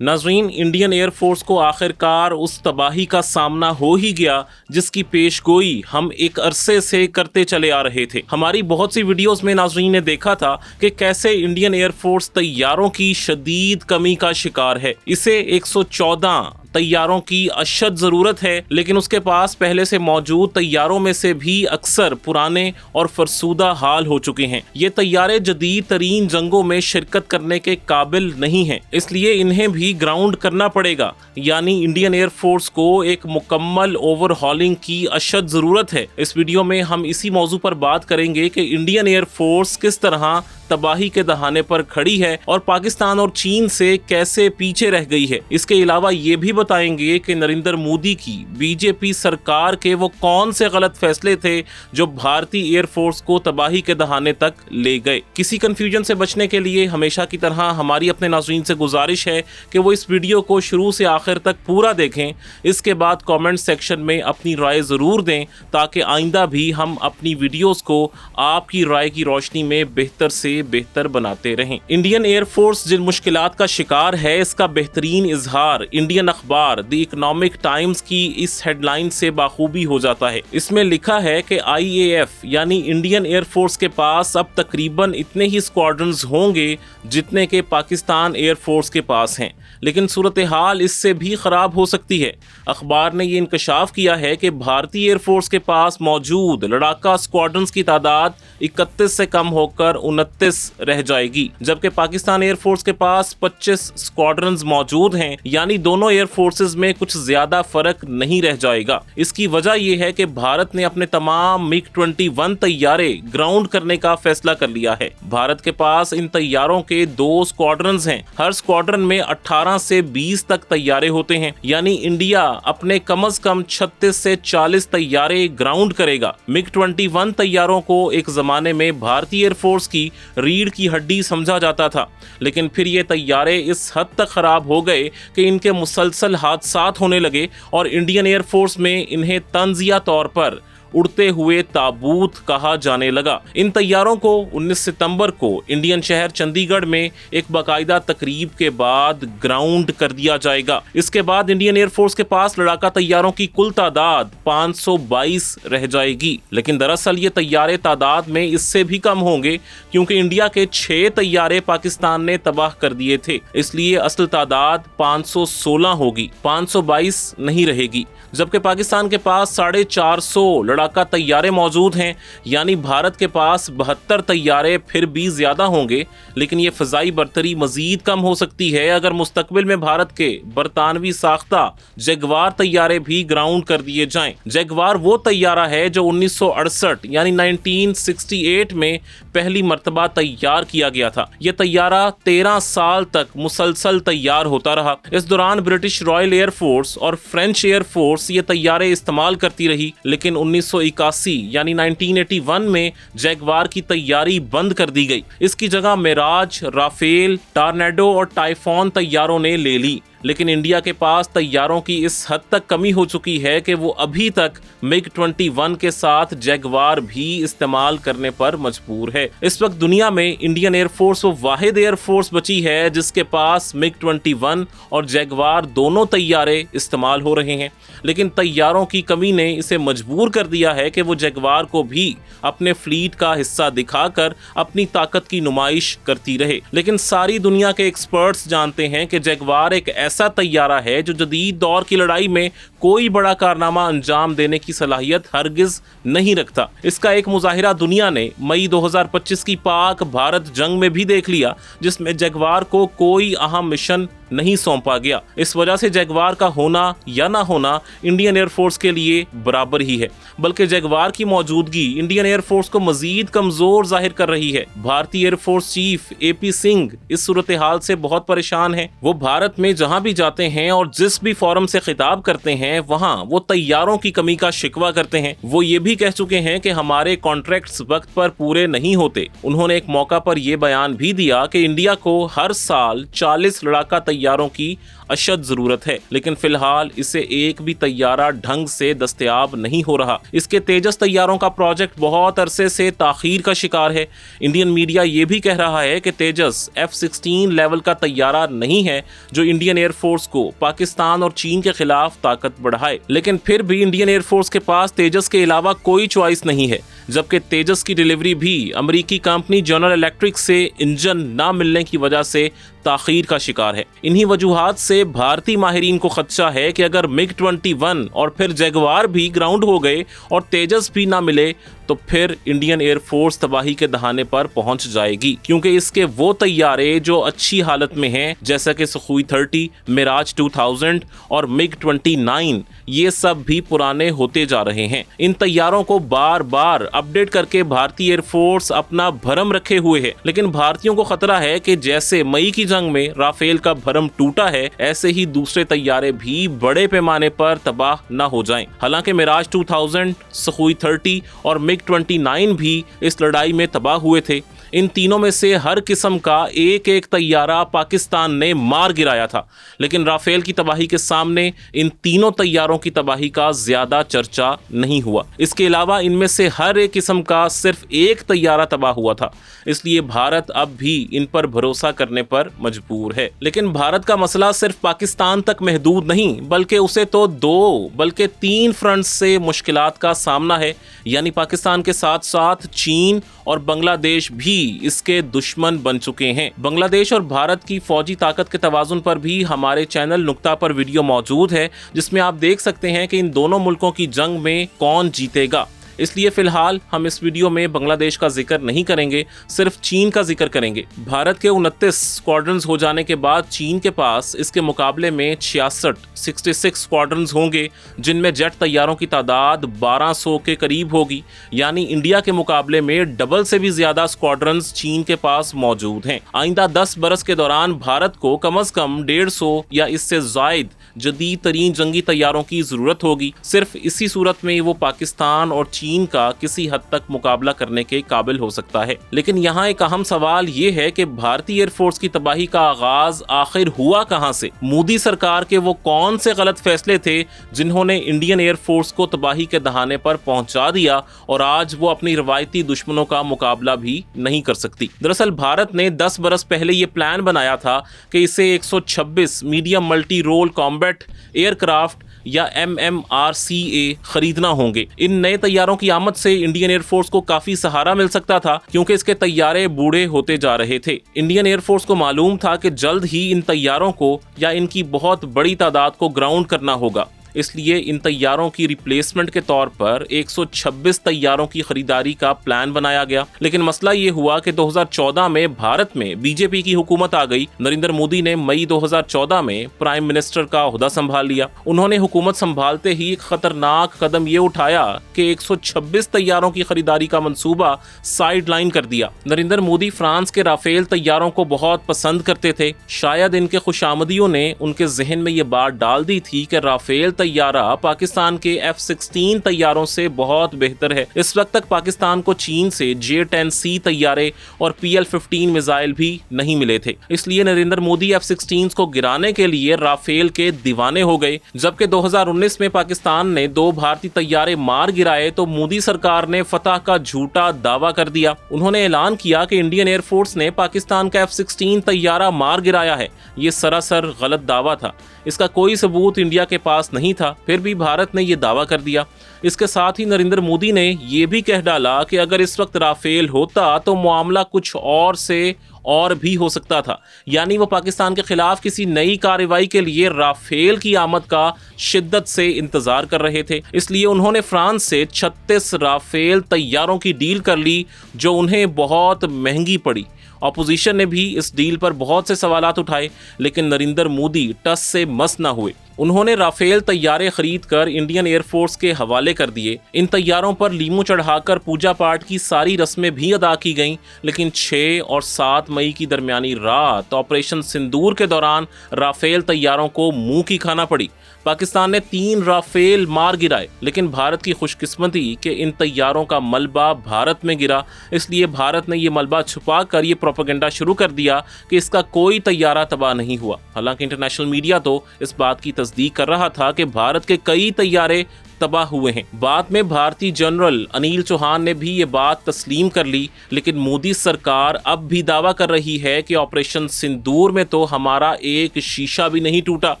नाज़रीन, Indian air force को आखिरकार उस तबाही का सामना हो ही गया जिसकी पेशगोई हम एक अरसे से करते चले आ रहे थे। हमारी बहुत सी वीडियोस में नाज़रीन ने देखा था कि कैसे इंडियन एयर फोर्स तैयारों की शदीद कमी का शिकार है। इसे 114 तैयारों की अशद ज़रूरत है, लेकिन उसके पास पहले से मौजूद तैयारों में से भी अक्सर पुराने और फरसूदा हाल हो चुके हैं। ये तैयारे जदीद तरीन जंगों में शिरकत करने के काबिल नहीं हैं, इसलिए इन्हें भी ग्राउंड करना पड़ेगा। यानी इंडियन एयर फोर्स को एक मुकम्मल ओवरहॉलिंग की अशद ज़रूरत है। इस वीडियो में हम इसी मौजू पर बात करेंगे कि इंडियन एयर फोर्स किस तरह तबाही के दहाने पर खड़ी है और पाकिस्तान और चीन से कैसे पीछे रह गई है। इसके अलावा ये भी बताएंगे कि नरेंद्र मोदी की बीजेपी सरकार के वो कौन से गलत फैसले थे जो भारतीय एयर फोर्स को तबाही के दहाने तक ले गए। किसी कंफ्यूजन से बचने के लिए हमेशा की तरह हमारी अपने नाज़रीन से गुजारिश है कि वो इस वीडियो को शुरू से आखिर तक पूरा देखें। इसके बाद कमेंट सेक्शन में अपनी राय ज़रूर दें ताकि आइंदा भी हम अपनी वीडियोस को आपकी राय की रोशनी में बेहतर से बेहतर बनाते रहें। इंडियन एयर फोर्स जिन मुश्किलात का शिकार है, इसका बेहतरीन इजहार इंडियन अखबार द इकोनॉमिक टाइम्स की इस हेडलाइन से बाखूबी हो जाता है। इसमें लिखा है कि IAF यानी इंडियन एयर फोर्स के पास अब तकरीबन इतने ही स्क्वाड्रन्स होंगे जितने के पाकिस्तान एयर फोर्स के पास हैं, लेकिन सूरत हाल इससे भी ख़राब हो सकती है। अखबार ने ये इंकशाफ किया है कि भारतीय एयर फोर्स के पास मौजूद लड़ाका स्क्वाड्रन्स की तादाद 31 से कम होकर 29 रह जाएगी, जबकि पाकिस्तान एयर फोर्स के पास 25 स्क्वाड्रन्स मौजूद हैं। यानी दोनों एयर फोर्सेस में कुछ ज्यादा फर्क नहीं रह जाएगा। इसकी वजह यह है कि भारत ने अपने तमाम MiG-21 तैयारे ग्राउंड करने का फैसला कर लिया है। भारत के पास इन तैयारों के 2 स्क्वाड्रन्स हैं। हर स्क्वाड्रन में 18 से 20 तक तैयारे होते हैं। यानी इंडिया अपने कम से कम 36 से 40 तैयारे ग्राउंड करेगा। MiG-21 तैयारों को एक जमाने में भारतीय एयर फोर्स की रीढ़ की हड्डी समझा जाता था, लेकिन फिर ये तैयारे इस हद तक खराब हो गए कि इनके मुसलसल हादसात होने लगे और इंडियन एयर फोर्स में इन्हें तंजिया तौर पर उड़ते हुए ताबूत कहा जाने लगा। इन तैयारों को 19 सितंबर को इंडियन शहर चंडीगढ़ में एक बाकायदा तकरीब के बाद ग्राउंड कर दिया जाएगा। इसके बाद इंडियन एयर फोर्स के पास लड़ाका तैयारों की कुल तादाद 522 रह जाएगी, लेकिन दरअसल ये तैयारे तादाद में इससे भी कम होंगे क्योंकि इंडिया के 6 तैयारे पाकिस्तान ने तबाह कर दिए थे। इसलिए असल तादाद 516 होगी, 522 नहीं रहेगी। जबकि पाकिस्तान के पास 450 लड़ाका तैयारे मौजूद हैं। यानी भारत के पास 72 तैयारे फिर भी ज्यादा होंगे, लेकिन ये फजाई बर्तरी मजीद कम हो सकती है अगर मुस्तकबिल में भारत के बरतानवी साख्ता जगवार तैयारे भी ग्राउंड कर दिए जाएं। जगवार वो तैयारा है जो 1968 यानी 1968 में पहली मर्तबा तैयार किया गया था। यह तैयारा 13 साल तक मुसलसल तैयार होता रहा। इस दौरान ब्रिटिश रॉयल एयर फोर्स और फ्रेंच एयर फोर्स ये तैयारे इस्तेमाल करती रही, लेकिन 1981 यानी 1981 में जैगवार की तैयारी बंद कर दी गई। इसकी जगह मिराज, राफेल, टॉर्नेडो और टाइफॉन तैयारों ने ले ली। लेकिन इंडिया के पास तैयारों की इस हद तक कमी हो चुकी है कि वो अभी तक MiG-21 के साथ जैगवार भी इस्तेमाल करने पर मजबूर है। इस वक्त दुनिया में इंडियन एयर फोर्स वो वाहिद एयर फोर्स बची है जिसके पास MiG-21 और जैगवार दोनों तैयारे इस्तेमाल हो रहे हैं, लेकिन तैयारों की कमी ने इसे मजबूर कर दिया है कि वो जैगवार को भी अपने फ्लीट का हिस्सा दिखाकर अपनी ताकत की नुमाइश करती रहे। लेकिन सारी दुनिया के एक्सपर्ट्स जानते हैं कि जैगवार एक ऐसा तैयारा है जो जदीद दौर की लड़ाई में कोई बड़ा कारनामा अंजाम देने की सलाहियत हरगिज नहीं रखता। इसका एक मुजाहिरा दुनिया ने मई 2025 की पाक भारत जंग में भी देख लिया, जिसमें जैगवार को कोई अहम मिशन नहीं सौंपा गया। इस वजह से जैगवार का होना या ना होना इंडियन एयर फोर्स के लिए बराबर ही है, बल्कि जैगवार की मौजूदगी इंडियन एयर फोर्स को मजीद कमजोर जाहिर कर रही है। भारतीय air force chief AP Singh इस सूरत हाल से बहुत परेशान हैं। वो भारत में जहां भी जाते हैं और जिस भी फोरम से खिताब करते हैं वहां वो तैयारों की कमी का शिकवा करते हैं। वो ये भी कह चुके हैं कि हमारे कॉन्ट्रैक्ट्स वक्त पर पूरे नहीं होते। उन्होंने एक मौका पर यह बयान भी दिया कि इंडिया को हर साल 40 लड़ाका तैयारों की अशद जरूरत है, लेकिन फिलहाल इसे एक भी तैयारा ढंग से दस्तयाब नहीं हो रहा। इसके तेजस तैयारों का प्रोजेक्ट बहुत अरसे से ताखीर का शिकार है। इंडियन मीडिया ये भी कह रहा है कि तेजस F-16 लेवल का तैयारा नहीं है जो इंडियन एयर एयर फोर्स को पाकिस्तान और चीन के खिलाफ ताकत बढ़ाए। लेकिन फिर भी इंडियन एयर फोर्स के पास तेजस के अलावा कोई चॉइस नहीं है, जबकि तेजस की डिलीवरी भी अमेरिकी कंपनी जनरल इलेक्ट्रिक से इंजन ना मिलने की वजह से ताखीर का शिकार है। इन्हीं वजूहात से भारतीय माहिरीन को खदशा है कि अगर MiG-21 और फिर जैगवार भी ग्राउंड हो गए और तेजस भी ना मिले तो फिर इंडियन एयर फोर्स तबाही के दहाने पर पहुंच जाएगी, क्योंकि इसके वो तैयारे जो अच्छी हालत में हैं, जैसा कि सुखोई 30, मिराज 2000 और MiG-29, ये सब भी पुराने होते जा रहे हैं। इन तैयारों को बार बार अपडेट करके भारतीय एयर फोर्स अपना भरम रखे हुए है, लेकिन भारतीयों को खतरा है कि जैसे मई की जंग में राफेल का भरम टूटा है, ऐसे ही दूसरे तैयारे भी बड़े पैमाने पर तबाह न हो जाएं। हालांकि मिराज 2000, सुखोई 30 और MiG-29 भी इस लड़ाई में तबाह हुए थे। इन तीनों में से हर किस्म का एक एक तैयारा पाकिस्तान ने मार गिराया था, लेकिन राफेल की तबाही के सामने इन तीनों तैयारों की तबाही का ज्यादा चर्चा नहीं हुआ। इसके अलावा इनमें से हर एक किस्म का सिर्फ एक तैयारा तबाह हुआ था, इसलिए भारत अब भी इन पर भरोसा करने पर मजबूर है। लेकिन भारत का मसला सिर्फ पाकिस्तान तक महदूद नहीं, बल्कि उसे तो 2 बल्कि 3 फ्रंट से मुश्किलात का सामना है। यानी पाकिस्तान के साथ साथ चीन और बांग्लादेश भी इसके दुश्मन बन चुके हैं। बांग्लादेश और भारत की फौजी ताकत के तवाजुन पर भी हमारे चैनल नुक्ता पर वीडियो मौजूद है, जिसमें आप देख सकते हैं कि इन दोनों मुल्कों की जंग में कौन जीतेगा। इसलिए फिलहाल हम इस वीडियो में बांग्लादेश का जिक्र नहीं करेंगे, सिर्फ चीन का जिक्र करेंगे। भारत के 29 स्क्वाड्रन्स हो जाने के बाद चीन के पास इसके मुकाबले में 66 स्क्वाड्रन्स होंगे, जिनमें जेट तैयारों की तादाद 1200 के करीब होगी। यानी इंडिया के मुकाबले में डबल से भी ज्यादा स्क्वाड्रन्स चीन के पास मौजूद हैं। आइंदा 10 बरस के दौरान भारत को कम से कम 150 या इससे जायद जदीद तरीन जंगी तैयारों की जरूरत होगी। सिर्फ इसी सूरत में वो पाकिस्तान और चीन का किसी हद तक मुकाबला करने के काबिल हो सकता है। लेकिन यहाँ एक अहम सवाल ये है कि भारतीय एयरफोर्स की तबाही का आगाज आखिर हुआ कहाँ से? मोदी सरकार के वो कौन से गलत फैसले थे जिन्होंने इंडियन एयरफोर्स को तबाही के दहाने पर पहुंचा दिया और आज वो अपनी रवायती दुश्मनों का मुकाबला भी नहीं कर सकती? दरअसल भारत ने 10 बरस पहले ये प्लान बनाया था कि इसे 126 medium multi role combat aircraft या MMRCA खरीदना होंगे। इन नए तैयारों की आमद से इंडियन एयरफोर्स को काफी सहारा मिल सकता था, क्योंकि इसके तैयारे बूढ़े होते जा रहे थे। इंडियन एयरफोर्स को मालूम था कि जल्द ही इन तैयारों को या इनकी बहुत बड़ी तादाद को ग्राउंड करना होगा, इसलिए इन तैयारों की रिप्लेसमेंट के तौर पर 126 तैयारों की खरीदारी का प्लान बनाया गया। लेकिन मसला ये हुआ कि 2014 में भारत में बीजेपी की हुकूमत आ गई। नरेंद्र मोदी ने मई 2014 में प्राइम मिनिस्टर का ओहदा संभाल लिया। उन्होंने हुकूमत संभालते ही एक खतरनाक कदम ये उठाया कि 126 तैयारों की खरीदारी का मंसूबा साइड लाइन कर दिया। नरेंद्र मोदी फ्रांस के राफेल तैयारों को बहुत पसंद करते थे। शायद इनके खुशामदियों ने उनके जहन में ये बात डाल दी थी कि राफेल तैयारा पाकिस्तान के F-16 तैयारों से बहुत बेहतर है। इस वक्त तक पाकिस्तान को चीन से J-10C तैयारे और PL-15 मिसाइल भी नहीं मिले थे, इसलिए नरेंद्र मोदी F-16 को गिराने के लिए राफेल के दीवाने हो गए। जबकि 2019 में पाकिस्तान ने 2 भारतीय तैयारे मार गिराए तो मोदी सरकार ने फतह का झूठा दावा कर दिया। उन्होंने ऐलान किया कि इंडियन एयरफोर्स ने पाकिस्तान का F-16 तैयारा मार गिराया है। ये सरासर गलत दावा था, इसका कोई सबूत इंडिया के पास नहीं था, फिर भी भारत ने यह दावा कर दिया। इसके साथ ही नरेंद्र मोदी ने यह भी कह डाला कि अगर इस वक्त राफेल होता तो मामला कुछ और से और भी हो सकता था। यानी वो पाकिस्तान के खिलाफ किसी नई कार्रवाई के लिए राफेल की आमद का शिद्दत से इंतजार कर रहे थे। इसलिए उन्होंने फ्रांस से 36 राफेल तैयारों की डील कर ली, जो उन्हें बहुत महंगी पड़ी। अपोजिशन ने भी इस डील पर बहुत से सवालात उठाए, लेकिन नरेंद्र मोदी टस से मस न हुए। उन्होंने राफेल तैयारे खरीद कर इंडियन एयरफोर्स के हवाले कर दिए। इन तैयारों पर लीमू चढ़ाकर पूजा पाठ की सारी रस्में भी अदा की गईं, लेकिन 6 और 7 मई की दरमियानी रात ऑपरेशन सिंदूर के दौरान राफेल तैयारों को मुंह की खाना पड़ी। पाकिस्तान ने 3 राफेल मार गिराए, लेकिन भारत की खुशकिस्मती कि इन तैयारों का मलबा भारत में गिरा, इसलिए भारत ने यह मलबा छुपा कर ये प्रोपेगेंडा शुरू कर दिया कि इसका कोई तैयारा तबाह नहीं हुआ। हालांकि इंटरनेशनल मीडिया तो इस बात की तस्दीक कर रहा था कि भारत के कई तैयारे तबाह हुए हैं। बाद में भारतीय जनरल अनिल चौहान ने भी ये बात तस्लीम कर ली, लेकिन मोदी सरकार अब भी दावा कर रही है कि ऑपरेशन सिंदूर में तो हमारा एक शीशा भी नहीं टूटा।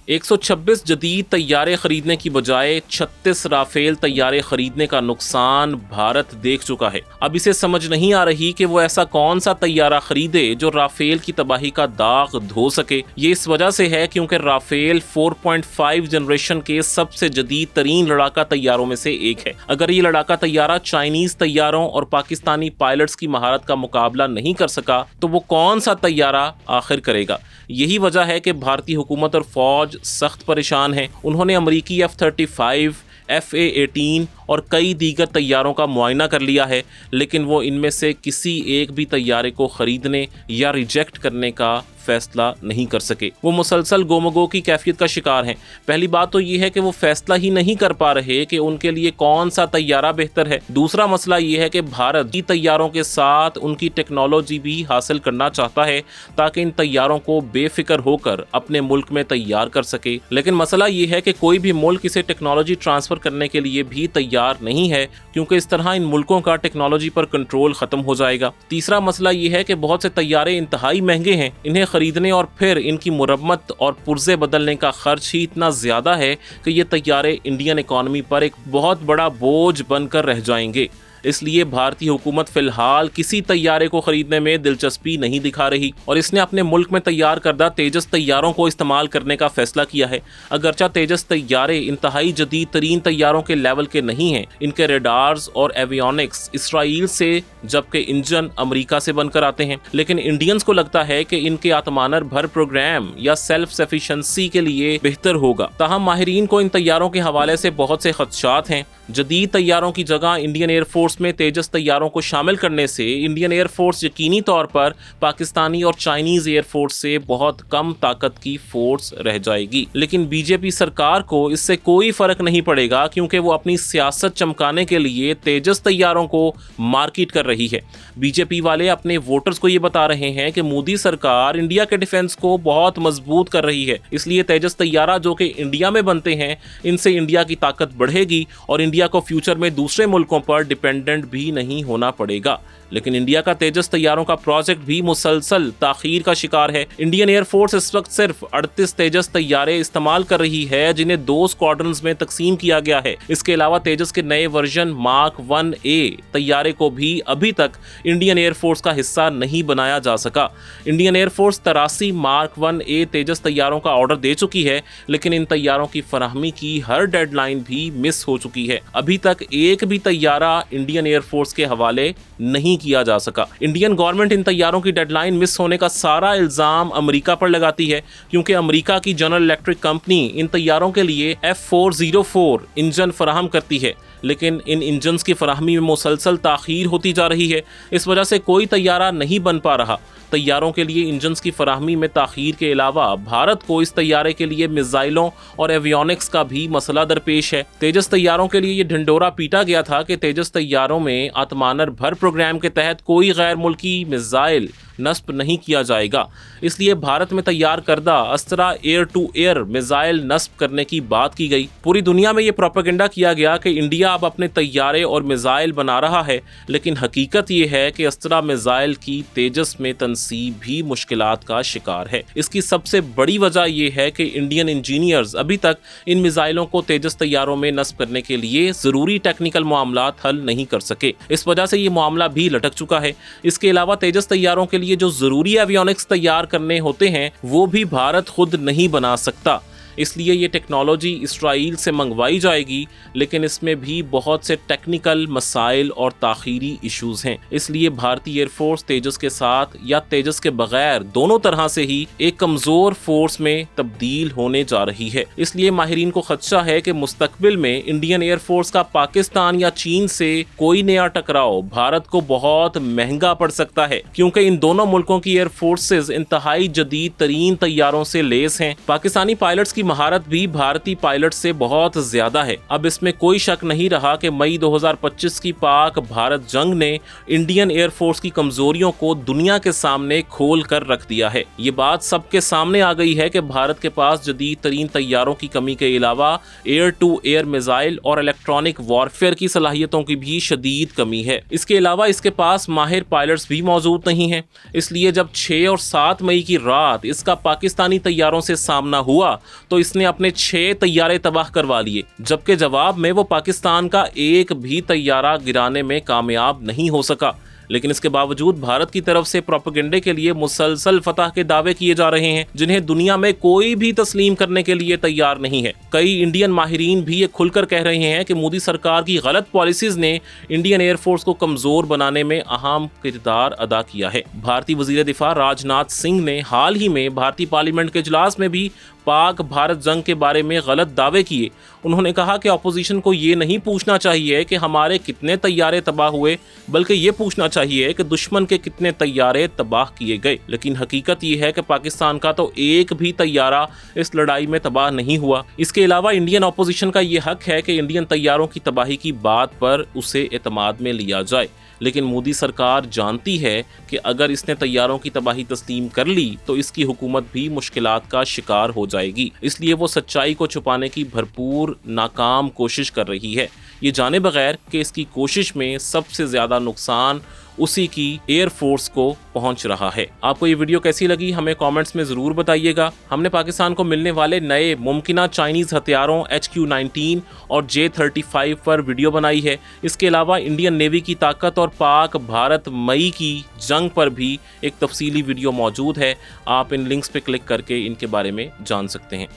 126 जदीद तैयारे खरीदने की बजाय 36 राफेल तैयारे खरीदने का नुकसान भारत देख चुका है। अब इसे समझ नहीं आ रही कि वो ऐसा कौन सा तैयारा खरीदे जो राफेल की तबाही का दाग धो सके। ये इस वजह से है क्योंकि राफेल 4.5 जनरेशन के सबसे जदीद तरीन लड़ाका तैयारों में से एक है। अगर ये लड़ाका तैयारा चाइनीज तैयारों और पाकिस्तानी पायलट्स की महारत का मुकाबला नहीं कर सका तो वो कौन सा तैयारा आखिर करेगा। यही वजह है कि भारतीय हुकूमत और फौज सख्त परेशान है। उन्होंने अमरीकी F-35, FA-18 और कई दीगर तैयारों का मुआयना कर लिया है, लेकिन वो इनमें से किसी एक भी तैयारे को खरीदने या रिजेक्ट करने का फैसला नहीं कर सके। वो मुसलसल गोमगो की कैफियत का शिकार हैं। पहली बात तो ये है कि वो फैसला ही नहीं कर पा रहे कि उनके लिए कौन सा तैयारा बेहतर है। दूसरा मसला ये है कि भारत की तैयारों के साथ उनकी टेक्नोलॉजी भी हासिल करना चाहता है ताकि इन तैयारों को बेफिक्र होकर अपने मुल्क में तैयार कर सके। लेकिन मसला ये है कि कोई भी मुल्क इसे टेक्नोलॉजी ट्रांसफर करने के लिए भी तैयार नहीं है, क्योंकि इस तरह इन मुल्कों का टेक्नोलॉजी पर कंट्रोल खत्म हो जाएगा। तीसरा मसला ये है कि बहुत से तैयारे इंतहाई महंगे हैं। इन्हें खरीदने और फिर इनकी मुरम्मत और पुर्जे बदलने का खर्च ही इतना ज्यादा है कि ये तैयारे इंडियन इकॉनमी पर एक बहुत बड़ा बोझ बनकर रह जाएंगे। इसलिए भारतीय हुकूमत फिलहाल किसी तैयारे को खरीदने में दिलचस्पी नहीं दिखा रही और इसने अपने मुल्क में तैयार करदा तेजस तैयारों को इस्तेमाल करने का फैसला किया है। अगरचा तेजस तैयारे इंतहाई जदीद तरीन तैयारों के लेवल के नहीं हैं, इनके रेडार्स और एवियोनिक्स इसराइल से जबकि इंजन अमेरिका से बनकर आते हैं, लेकिन इंडियंस को लगता है कि इनके आत्मानर भर प्रोग्राम या सेल्फ सफिशिएंसी के लिए बेहतर होगा। ताहम माहिरीन को इन तैयारों के हवाले से बहुत से खदशात हैं। जदीद तैयारों की जगह इंडियन एयरफोर्स में तेजस तैयारों को शामिल करने से इंडियन एयरफोर्स यकीनी तौर पर पाकिस्तानी और चाइनीज एयरफोर्स से बहुत कम ताकत की फोर्स रह जाएगी। लेकिन बीजेपी सरकार को इससे कोई फर्क नहीं पड़ेगा, क्योंकि वो अपनी सियासत चमकाने के लिए तेजस तैयारों को मार्केट कर रही है। बीजेपी वाले अपने वोटर्स को ये बता रहे हैं कि मोदी सरकार इंडिया के डिफेंस को बहुत मजबूत कर रही है, इसलिए तेजस तैयारा जो कि इंडिया में बनते हैं इनसे इंडिया की ताकत बढ़ेगी और इंडिया को फ्यूचर में दूसरे मुल्कों पर डिपेंडेंट भी नहीं होना पड़ेगा। लेकिन इंडिया का तेजस तैयारों का प्रोजेक्ट भी मुसलसल ताखीर का शिकार है। इंडियन एयरफोर्स इस वक्त सिर्फ 38 तेजस तैयारे इस्तेमाल कर रही है, जिन्हें 2 स्क्वाड्रन्स में तकसीम किया गया है। इसके अलावा तेजस के नए वर्जन मार्क 1A तैयारे को भी अभी तक इंडियन एयरफोर्स का हिस्सा नहीं बनाया जा सका। इंडियन एयरफोर्स 83 मार्क 1A तेजस तैयारों का ऑर्डर दे चुकी है, लेकिन इन तैयारों की फराहमी की हर डेडलाइन भी मिस हो चुकी है। अभी तक एक भी तैयारा इंडियन एयरफोर्स के हवाले नहीं किया जा सका। इंडियन गवर्नमेंट इन तैयारों की डेडलाइन मिस होने का सारा इल्जाम अमेरिका पर लगाती है, क्योंकि अमेरिका की जनरल इलेक्ट्रिक कंपनी इन तैयारों के लिए F404 इंजन फराहम करती है, लेकिन इन इंजन्स की फराहमी में मुसलसल ताखीर होती जा रही है। इस वजह से कोई तैयारा नहीं बन पा रहा। तैयारों के लिए इंजन्स की फराहमी में ताखीर के अलावा भारत को इस तैयारे के लिए मिसाइलों और एवियोनिक्स का भी मसला दरपेश है। तेजस तैयारों के लिए ये ढिंडोरा पीटा गया था कि तेजस तैयारों में आत्मानर भर प्रोग्राम के तहत कोई गैर मुल्की मिसाइल नस्ब नहीं किया जाएगा, इसलिए भारत में तैयार करदा Astra air to air missile नस्ब करने की बात की गई। पूरी दुनिया में ये प्रोपेगेंडा किया गया कि इंडिया अब अपने तैयारे और मिसाइल बना रहा है, लेकिन हकीकत ये है कि अस्त्रा मिसाइल की तेजस में तनसीब भी मुश्किलात का शिकार है। इसकी सबसे बड़ी वजह यह है कि इंडियन इंजीनियर्स अभी तक इन मिसाइलों को तेजस तैयारों में नस्ब करने के लिए जरूरी टेक्निकल मामलात हल नहीं कर सके। इस वजह से ये मामला भी लटक चुका है। इसके अलावा तेजस तैयारों के लिए जो जरूरी एवियोनिक्स तैयार करने होते हैं वो भी भारत खुद नहीं बना सकता, इसलिए ये टेक्नोलॉजी इसराइल से मंगवाई जाएगी, लेकिन इसमें भी बहुत से टेक्निकल मसाइल और ताखीरी इश्यूज हैं। इसलिए भारतीय एयरफोर्स तेजस के साथ या तेजस के बगैर दोनों तरह से ही एक कमजोर फोर्स में तब्दील होने जा रही है। इसलिए माहिरीन को खदशा है कि मुस्तकबिल में इंडियन एयरफोर्स का पाकिस्तान या चीन से कोई नया टकराव भारत को बहुत महंगा पड़ सकता है, क्योंकि इन दोनों मुल्कों की एयरफोर्सेज इंतहाई जदीद तरीन तैयारों से लेस हैं। पाकिस्तानी पायलट्स की महारत भी भारतीय पायलट से बहुत ज्यादा है। अब इसमें कोई शक नहीं रहा कि मई 2025 की पाक भारत जंग ने इंडियन एयरफोर्स की कमजोरियों को दुनिया के सामने खोल कर रख दिया है। ये बात सबके सामने आ गई है कि भारत के पास जदीद तरीन तैयारों की कमी के अलावा एयर टू एयर मिसाइल और इलेक्ट्रॉनिक वॉरफेयर की सलाहियतों की भी शदीद कमी है। इसके अलावा इसके पास माहिर पायलट्स भी मौजूद नहीं हैं। इसलिए जब 6 और 7 मई की रात इसका पाकिस्तानी तैयारों से सामना हुआ तो इसने अपने 6 तैयारे तबाह करवा लिए, जबकि जवाब में वो पाकिस्तान का एक भी तैयारा गिराने में कामयाब नहीं हो सका। लेकिन इसके बावजूद भारत की तरफ से प्रोपेगेंडे के लिए मुसलसल फतह के दावे किए जा रहे हैं, जिन्हें दुनिया में कोई भी तस्लीम करने के लिए तैयार नहीं है। कई इंडियन माहिरीन भी ये खुलकर कह रहे हैं कि मोदी सरकार की गलत पॉलिसीज ने इंडियन एयरफोर्स को कमजोर बनाने में अहम किरदार अदा किया है। भारतीय वजीर दिफा राजनाथ सिंह ने हाल ही में भारतीय पार्लियामेंट के इजलास में भी पाक भारत जंग के बारे में गलत दावे किए। उन्होंने कहा कि अपोजिशन को ये नहीं पूछना चाहिए कि हमारे कितने तैयारे तबाह हुए, बल्कि ये पूछना चाहिए कि दुश्मन के कितने तैयारे तबाह किए गए। लेकिन हकीकत ये है कि पाकिस्तान का तो एक भी तैयारा इस लड़ाई में तबाह नहीं हुआ। इसके अलावा इंडियन अपोजिशन का ये हक है कि इंडियन तैयारों की तबाही की बात पर उसे एतमाद में लिया जाए। लेकिन मोदी सरकार जानती है कि अगर इसने तैयारों की तबाही तस्लीम कर ली तो इसकी हुकूमत भी मुश्किलात का शिकार हो जाएगी। इसलिए वो सच्चाई को छुपाने की भरपूर नाकाम कोशिश कर रही है, ये जाने बगैर कि इसकी कोशिश में सबसे ज़्यादा नुकसान उसी की एयरफोर्स को पहुंच रहा है। आपको ये वीडियो कैसी लगी हमें कमेंट्स में ज़रूर बताइएगा। हमने पाकिस्तान को मिलने वाले नए मुमकिना चाइनीज़ हथियारों HQ-19 और J-35 पर वीडियो बनाई है। इसके अलावा इंडियन नेवी की ताकत और पाक भारत मई की जंग पर भी एक तफसीली वीडियो मौजूद है। आप इन लिंक्स पर क्लिक करके इनके बारे में जान सकते हैं।